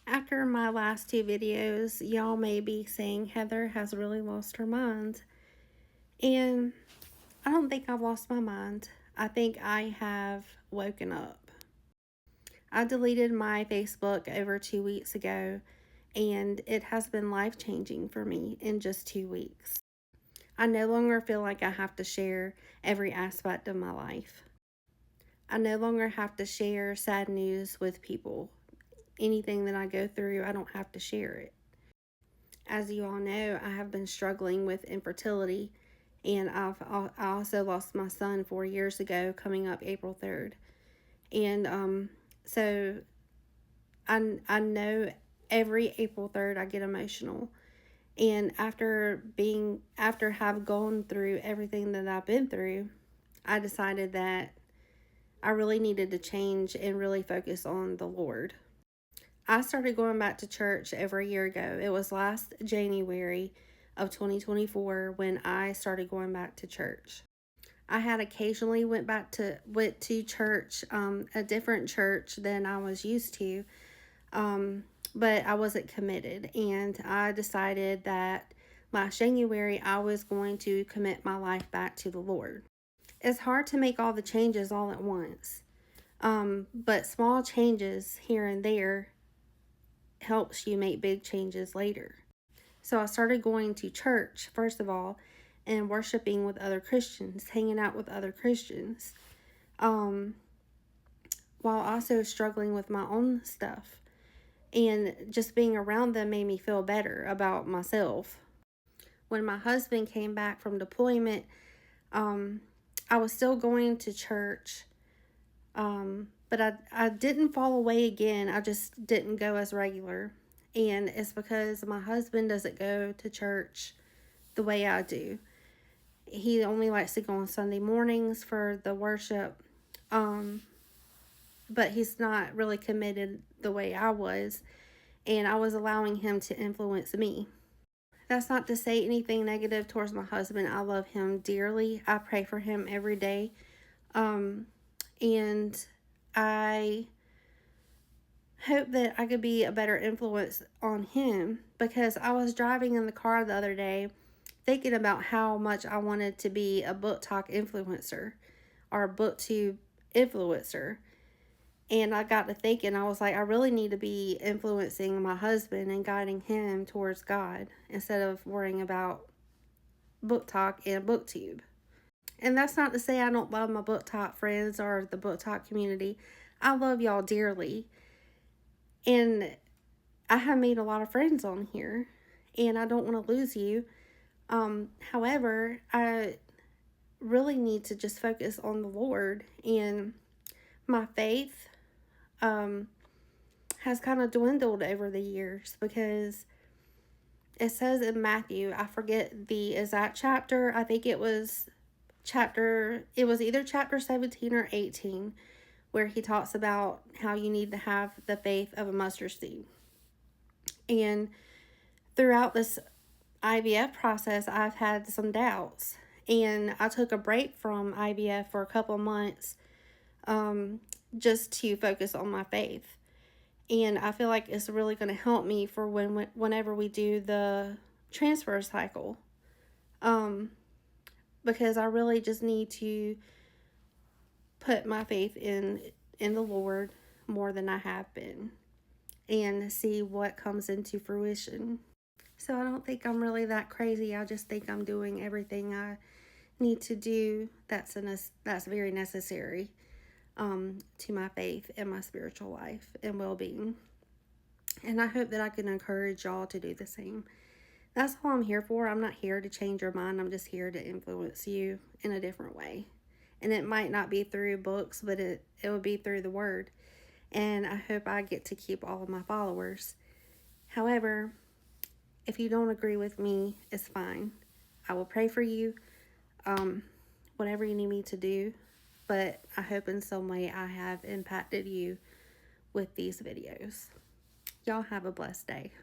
After my last two videos, y'all may be saying Heather has really lost her mind. And I don't think I've lost my mind. I think I have woken up. I deleted my Facebook over 2 weeks ago, and it has been life changing for me in just 2 weeks. I no longer feel like I have to share every aspect of my life. I no longer have to share sad news with people. Anything that I go through, I don't have to share it. As you all know, I have been struggling with infertility, and I also lost my son 4 years ago, coming up April 3rd. And so I know every April 3rd I get emotional. And after have gone through everything that I've been through, I decided that I really needed to change and really focus on the Lord. I started going back to church over a year ago. It was last January of 2024 when I started going back to church. I had occasionally went to church, a different church than I was used to, but I wasn't committed. And I decided that last January I was going to commit my life back to the Lord. It's hard to make all the changes all at once, but small changes here and there helps you make big changes later. So I started going to church, first of all, and worshiping with other Christians, hanging out with other Christians, while also struggling with my own stuff. And just being around them made me feel better about myself. When my husband came back from deployment, I was still going to church, but I didn't fall away again. I just didn't go as regular. And it's because my husband doesn't go to church the way I do. He only likes to go on Sunday mornings for the worship, but he's not really committed the way I was, and I was allowing him to influence me. That's not to say anything negative towards my husband. I love him dearly. I pray for him every day. And I hope that I could be a better influence on him, because I was driving in the car the other day thinking about how much I wanted to be a book talk influencer or a booktube influencer. And I got to thinking, I was like, I really need to be influencing my husband and guiding him towards God instead of worrying about book talk and booktube. And that's not to say I don't love my book talk friends or the book talk community. I love y'all dearly. And I have made a lot of friends on here, and I don't want to lose you. However, I really need to just focus on the Lord, and my faith has kind of dwindled over the years, because it says in Matthew, I forget the exact chapter. I think it was either chapter 17 or 18, where he talks about how you need to have the faith of a mustard seed. And throughout this IVF process, I've had some doubts, and I took a break from IVF for a couple months, just to focus on my faith. And I feel like it's really going to help me for whenever we do the transfer cycle, because I really just need to put my faith in the Lord more than I have been, and see what comes into fruition. So I don't think I'm really that crazy. I just think I'm doing everything I need to do that's very necessary to my faith and my spiritual life and well-being. And I hope that I can encourage y'all to do the same. That's all I'm here for. I'm not here to change your mind. I'm just here to influence you in a different way. And it might not be through books, but it will be through the word. And I hope I get to keep all of my followers. However, if you don't agree with me, it's fine. I will pray for you, whatever you need me to do. But I hope in some way I have impacted you with these videos. Y'all have a blessed day.